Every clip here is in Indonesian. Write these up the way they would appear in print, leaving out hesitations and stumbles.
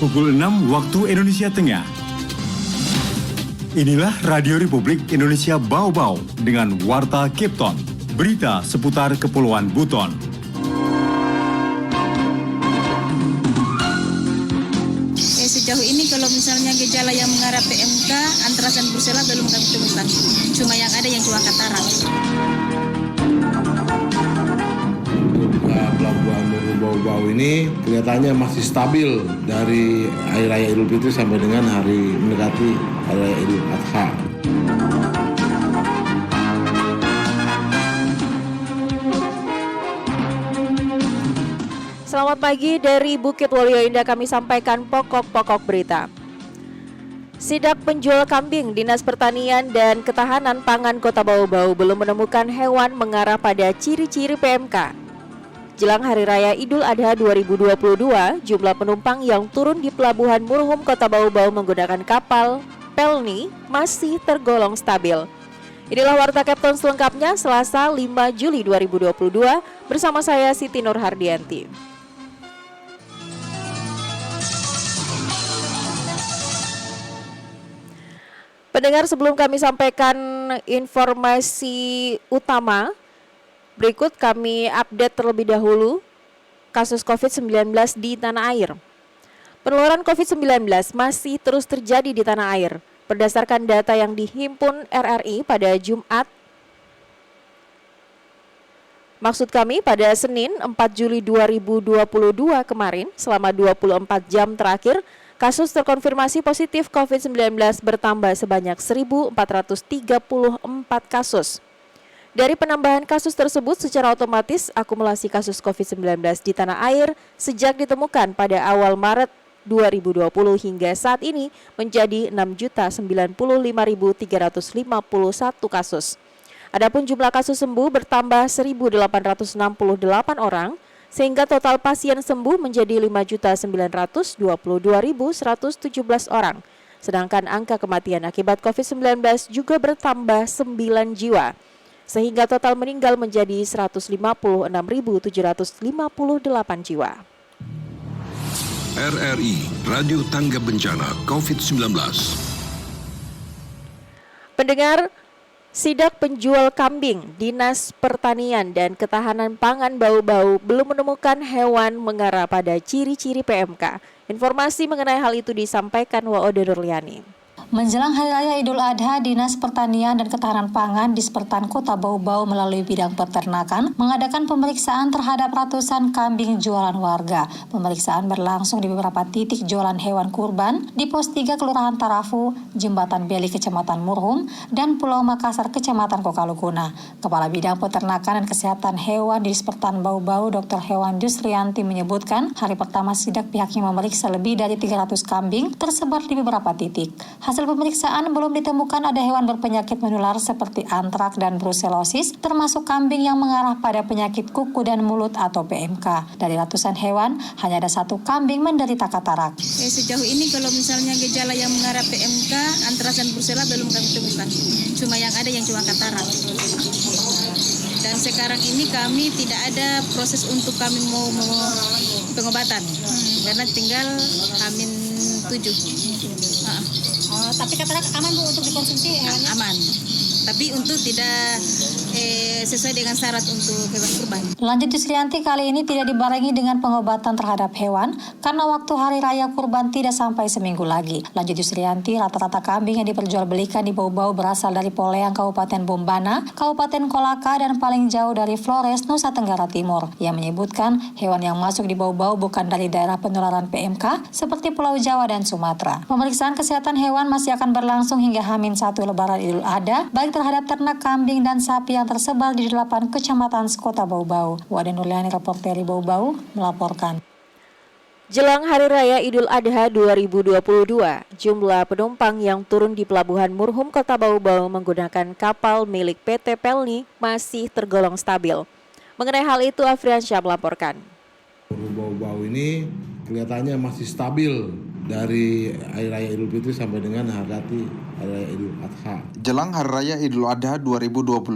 pukul 6 waktu Indonesia Tengah. Inilah Radio Republik Indonesia Bau-Bau dengan Warta Kipton, berita seputar Kepulauan Buton. Sejauh ini kalau misalnya gejala yang mengarah PMK, antraks dan brusela belum kami temukan. Cuma yang ada yang cuma katarak. Pelabuhan Muruh Bau-Bau ini kelihatannya masih stabil dari Hari Raya Idul Fitri sampai dengan mendekati Hari Raya Idul Adha. Selamat pagi dari Bukit Waluyo Indah, kami sampaikan pokok-pokok berita. Sidak penjual kambing Dinas Pertanian dan Ketahanan Pangan Kota Bau-Bau belum menemukan hewan mengarah pada ciri-ciri PMK. Jelang Hari Raya Idul Adha 2022, jumlah penumpang yang turun di Pelabuhan Muruhum Kota Bau-Bau menggunakan kapal Pelni masih tergolong stabil. Inilah Warta Kipton selengkapnya Selasa 5 Juli 2022 bersama saya Siti Nur Hardianti. Pendengar, sebelum kami sampaikan informasi utama, berikut kami update terlebih dahulu kasus COVID-19 di tanah air. Penularan COVID-19 masih terus terjadi di tanah air. Berdasarkan data yang dihimpun RRI pada pada Senin 4 Juli 2022 kemarin, selama 24 jam terakhir, kasus terkonfirmasi positif COVID-19 bertambah sebanyak 1.434 kasus. Dari penambahan kasus tersebut, secara otomatis akumulasi kasus COVID-19 di tanah air sejak ditemukan pada awal Maret 2020 hingga saat ini menjadi 6.095.351 kasus. Adapun jumlah kasus sembuh bertambah 1.868 orang, sehingga total pasien sembuh menjadi 5.922.117 orang. Sedangkan angka kematian akibat COVID-19 juga bertambah 9 jiwa, sehingga total meninggal menjadi 156.758 jiwa. RRI Radio Tangga Bencana COVID-19. Pendengar, sidak penjual kambing Dinas Pertanian dan Ketahanan Pangan Bau-Bau belum menemukan hewan mengarah pada ciri-ciri PMK. Informasi mengenai hal itu disampaikan Waode Nurliani. Menjelang Hari Raya Idul Adha, Dinas Pertanian dan Ketahanan Pangan Dispertan Kota Bau-Bau melalui bidang peternakan mengadakan pemeriksaan terhadap ratusan kambing jualan warga. Pemeriksaan berlangsung di beberapa titik jualan hewan kurban di Pos 3 Kelurahan Tarafu, Jembatan Beli Kecamatan Muruhum, dan Pulau Makassar Kecamatan Kokalukuna. Kepala Bidang Peternakan dan Kesehatan Hewan di Dispertan Bau-Bau, Dr. Hewan Yusrianti menyebutkan, hari pertama sidak pihaknya memeriksa lebih dari 300 kambing tersebar di beberapa titik. Hasil pemeriksaan belum ditemukan ada hewan berpenyakit menular seperti antrak dan brusellosis, termasuk kambing yang mengarah pada penyakit kuku dan mulut atau PMK. Dari ratusan hewan, hanya ada 1 kambing menderita katarak. Sejauh ini kalau misalnya gejala yang mengarah PMK, antraks dan brusela belum kami temukan. Cuma yang ada yang cuma katarak. Dan sekarang ini kami tidak ada proses untuk kami mau pengobatan, karena tinggal Amin 7. Tapi katarak aman Bu untuk dikonsumsi hewannya? Aman, tapi untuk tidak sesuai dengan syarat untuk hewan kurban. Lanjut Yusrianti, kali ini tidak dibarengi dengan pengobatan terhadap hewan karena waktu Hari Raya Kurban tidak sampai seminggu lagi. Lanjut Yusrianti, rata-rata kambing yang diperjualbelikan di Bau-Bau berasal dari Poleang, Kabupaten Bombana, Kabupaten Kolaka, dan paling jauh dari Flores, Nusa Tenggara Timur. Ia menyebutkan hewan yang masuk di Bau-Bau bukan dari daerah penularan PMK seperti Pulau Jawa dan Sumatera. Pemeriksaan kesehatan hewan masih akan berlangsung hingga H-1 Lebaran Idul Adha, baik terhadap ternak kambing dan sapi yang tersebar di 8 kecamatan Kota Bau-Bau. Waden Nurliani, reporter Bau-Bau, melaporkan. Jelang Hari Raya Idul Adha 2022, jumlah penumpang yang turun di Pelabuhan Muruhum Kota Bau-Bau menggunakan kapal milik PT Pelni masih tergolong stabil. Mengenai hal itu, Afriansyah melaporkan. Muruh Bau-Bau ini kelihatannya masih stabil dari Hari Raya Idul Fitri sampai dengan Hari Raya Idul Adha. Jelang Hari Raya Idul Adha 2022,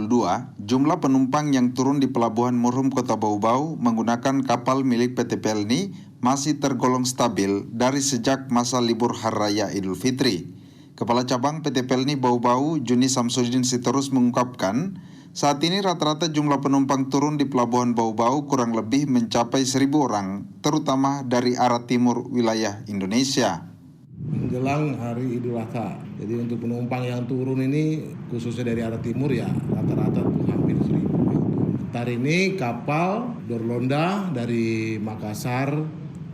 jumlah penumpang yang turun di Pelabuhan Muruhum Kota Bau-Bau menggunakan kapal milik PT Pelni masih tergolong stabil dari sejak masa libur Hari Raya Idul Fitri. Kepala Cabang PT Pelni Bau-Bau, Juni Samsudin Sitorus mengungkapkan, saat ini rata-rata jumlah penumpang turun di Pelabuhan Bau-Bau kurang lebih mencapai 1.000 orang, terutama dari arah timur wilayah Indonesia. Menjelang hari Idul Adha, jadi untuk penumpang yang turun ini khususnya dari arah timur ya rata-rata tuh hampir 1.000 yang turun. Hari ini kapal berlonda dari Makassar,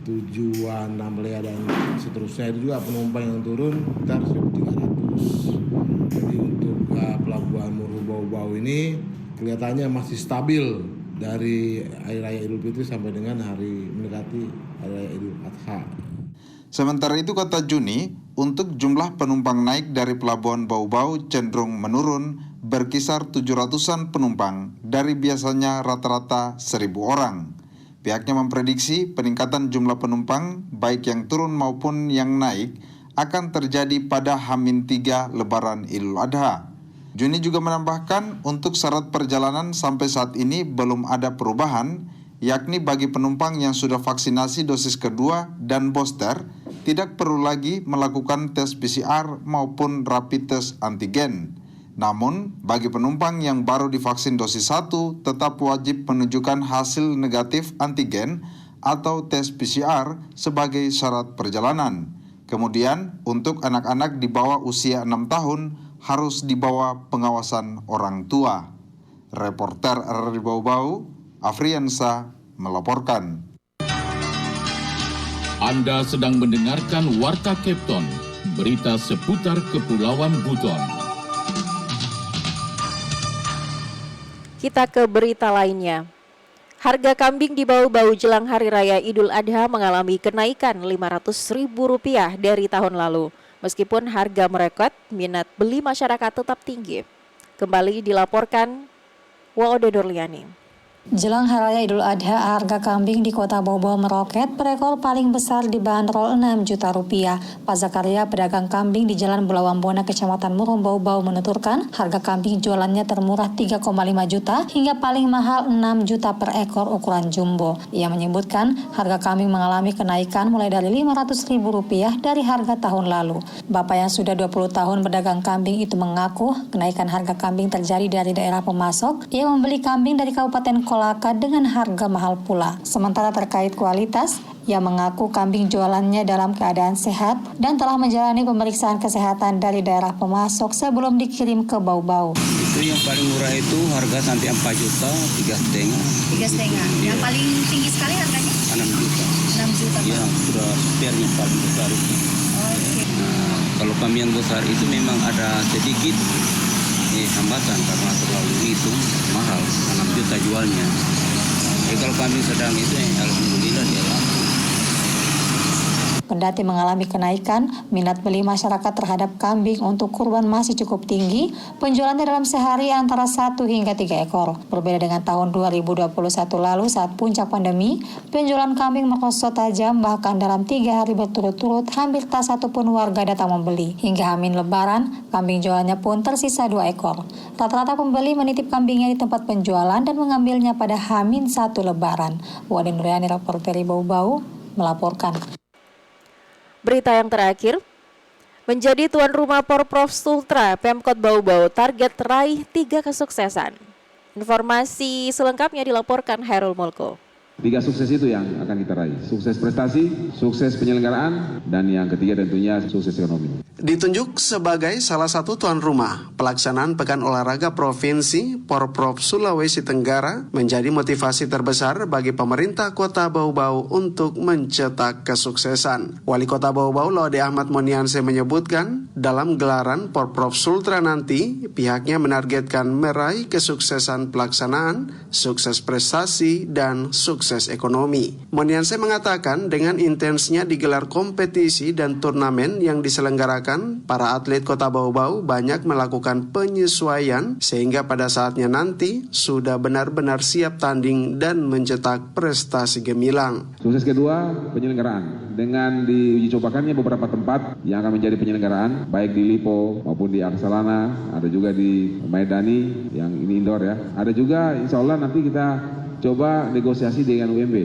tujuan Namlea dan seterusnya itu juga penumpang yang turun sekitar 1.300. Jadi untuk Pelabuhan Muruh Bau-Bau ini kelihatannya masih stabil dari Hari Raya Idul Fitri sampai dengan mendekati Hari Raya Idul Adha. Sementara itu kata Juni, untuk jumlah penumpang naik dari Pelabuhan Bau-Bau cenderung menurun berkisar 700-an penumpang dari biasanya rata-rata 1.000 orang. Pihaknya memprediksi peningkatan jumlah penumpang baik yang turun maupun yang naik akan terjadi pada H-3 Lebaran Idul Adha. Juni juga menambahkan untuk syarat perjalanan sampai saat ini belum ada perubahan, yakni bagi penumpang yang sudah vaksinasi dosis kedua dan booster, tidak perlu lagi melakukan tes PCR maupun rapid test antigen. Namun, bagi penumpang yang baru divaksin dosis 1, tetap wajib menunjukkan hasil negatif antigen atau tes PCR sebagai syarat perjalanan. Kemudian, untuk anak-anak di bawah usia 6 tahun, harus di bawah pengawasan orang tua. Reporter RRI Bau-Bau, Afriansa, melaporkan. Anda sedang mendengarkan Warta Kepton, berita seputar Kepulauan Buton. Kita ke berita lainnya. Harga kambing di Bau-Bau jelang Hari Raya Idul Adha mengalami kenaikan Rp500.000 dari tahun lalu. Meskipun harga merekot, minat beli masyarakat tetap tinggi. Kembali dilaporkan Waode Dorliani. Jelang Hari Raya Idul Adha, harga kambing di Kota Bau-Bau meroket, per ekor paling besar dibanderol Rp6 juta. Pak Zakaria, pedagang kambing di Jalan Bulawang Bona, Kecamatan Muruh Bau-Bau menuturkan, harga kambing jualannya termurah 3,5 juta hingga paling mahal 6 juta per ekor ukuran jumbo. Ia menyebutkan, harga kambing mengalami kenaikan mulai dari Rp500.000 dari harga tahun lalu. Bapak yang sudah 20 tahun berdagang kambing itu mengaku, kenaikan harga kambing terjadi dari daerah pemasok. Ia membeli kambing dari Kabupaten Kolaka dengan harga mahal pula. Sementara terkait kualitas, ia mengaku kambing jualannya dalam keadaan sehat dan telah menjalani pemeriksaan kesehatan dari daerah pemasok sebelum dikirim ke Bau-Bau. Itu yang paling murah itu harga sampai 4 juta, 3,5. 3,5. Yang paling tinggi sekali harganya? 6 juta. 6 juta. Ya, sudah spernya paling besar itu. Okay. Nah, kalau kambing yang besar itu memang ada sedikit hambatan karena terlalu itu mahal, 6 juta jualnya. Kalau kambing sedang itu alhamdulillah dia laku. Kendati mengalami kenaikan, minat beli masyarakat terhadap kambing untuk kurban masih cukup tinggi, penjualannya dalam sehari antara 1 hingga 3 ekor. Berbeda dengan tahun 2021 lalu saat puncak pandemi, penjualan kambing merosot tajam, bahkan dalam 3 hari berturut-turut hampir tak satu pun warga datang membeli. Hingga H-min Lebaran, kambing jualannya pun tersisa 2 ekor. Rata-rata pembeli menitip kambingnya di tempat penjualan dan mengambilnya pada H-min 1 Lebaran. Waden Nuriani, reporter Bau-Bau, melaporkan. Berita yang terakhir, menjadi tuan rumah Porprov Sultra, Pemkot Bau-Bau target raih 3 kesuksesan. Informasi selengkapnya dilaporkan Hairul Mulko. 3 sukses itu yang akan kita raih. Sukses prestasi, sukses penyelenggaraan, dan yang ketiga tentunya sukses ekonomi. Ditunjuk sebagai salah satu tuan rumah, pelaksanaan Pekan Olahraga Provinsi Porprov Sulawesi Tenggara menjadi motivasi terbesar bagi pemerintah Kota Bau-Bau untuk mencetak kesuksesan. Wali Kota Bau-Bau Laude Ahmad Monianse menyebutkan, dalam gelaran Porprov Sultra nanti, pihaknya menargetkan meraih kesuksesan pelaksanaan, sukses prestasi, dan sukses ekonomi. Monianse mengatakan dengan intensnya digelar kompetisi dan turnamen yang diselenggarakan, para atlet Kota Bau-Bau banyak melakukan penyesuaian sehingga pada saatnya nanti sudah benar-benar siap tanding dan mencetak prestasi gemilang. Sukses kedua, penyelenggaraan. Dengan diuji cobakannya beberapa tempat yang akan menjadi penyelenggaraan, baik di Lipo maupun di Aksalana, ada juga di Maidani yang ini indoor ya. Ada juga insya Allah nanti kita coba negosiasi dengan UMB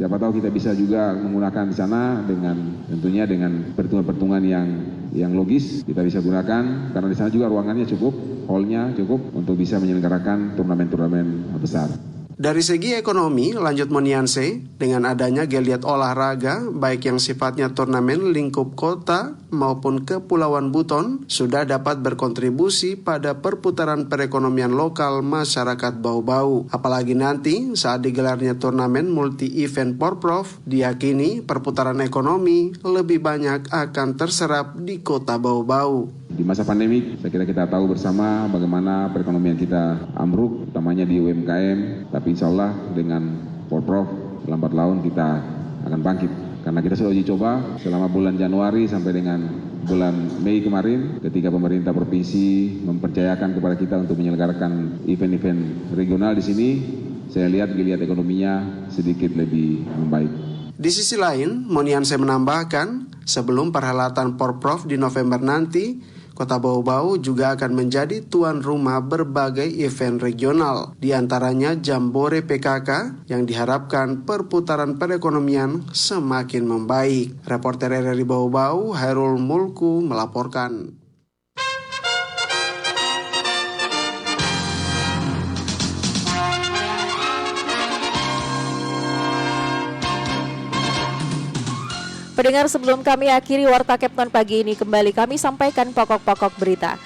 Siapa tahu kita bisa juga menggunakan di sana dengan tentunya dengan pertemuan-pertemuan yang logis kita bisa gunakan karena di sana juga ruangannya cukup, hall-nya cukup untuk bisa menyelenggarakan turnamen-turnamen besar. Dari segi ekonomi, lanjut Monianse, dengan adanya geliat olahraga, baik yang sifatnya turnamen lingkup kota maupun Kepulauan Buton, sudah dapat berkontribusi pada perputaran perekonomian lokal masyarakat Bau-Bau. Apalagi nanti saat digelarnya turnamen multi-event Porprov, diyakini perputaran ekonomi lebih banyak akan terserap di kota Bau-Bau. Di masa pandemi, saya kira kita tahu bersama bagaimana perekonomian kita ambruk, utamanya di UMKM. Tapi insya Allah dengan Porprov lambat laun kita akan bangkit. Karena kita sudah uji coba selama bulan Januari sampai dengan bulan Mei kemarin, ketika pemerintah provinsi mempercayakan kepada kita untuk menyelenggarakan event-event regional di sini, saya lihat geliat ekonominya sedikit lebih membaik. Di sisi lain, Monianse menambahkan, sebelum perhelatan Porprov di November nanti, Kota Bau-Bau juga akan menjadi tuan rumah berbagai event regional, di antaranya Jambore PKK yang diharapkan perputaran perekonomian semakin membaik. Reporter RRI Bau-Bau, Hairul Mulku melaporkan. Pendengar, sebelum kami akhiri Warta Kepton pagi ini, kembali kami sampaikan pokok-pokok berita.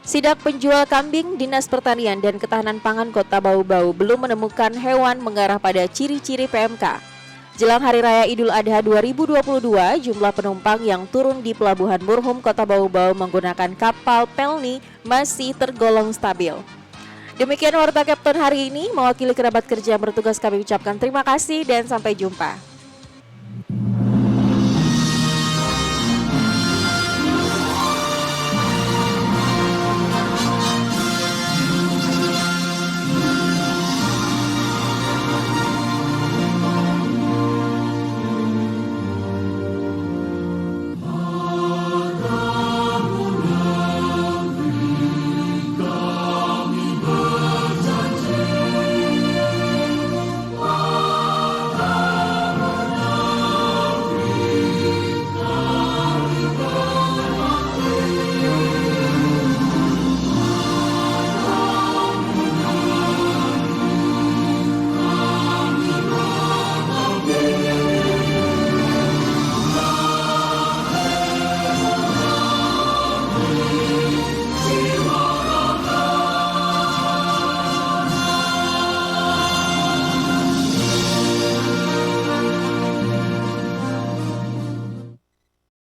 Sidak penjual kambing Dinas Pertanian dan Ketahanan Pangan Kota Bau-Bau belum menemukan hewan mengarah pada ciri-ciri PMK. Jelang Hari Raya Idul Adha 2022, jumlah penumpang yang turun di Pelabuhan Burhum Kota Bau-Bau menggunakan kapal Pelni masih tergolong stabil. Demikian Warta Kepton hari ini, mewakili kerabat kerja bertugas kami ucapkan terima kasih dan sampai jumpa.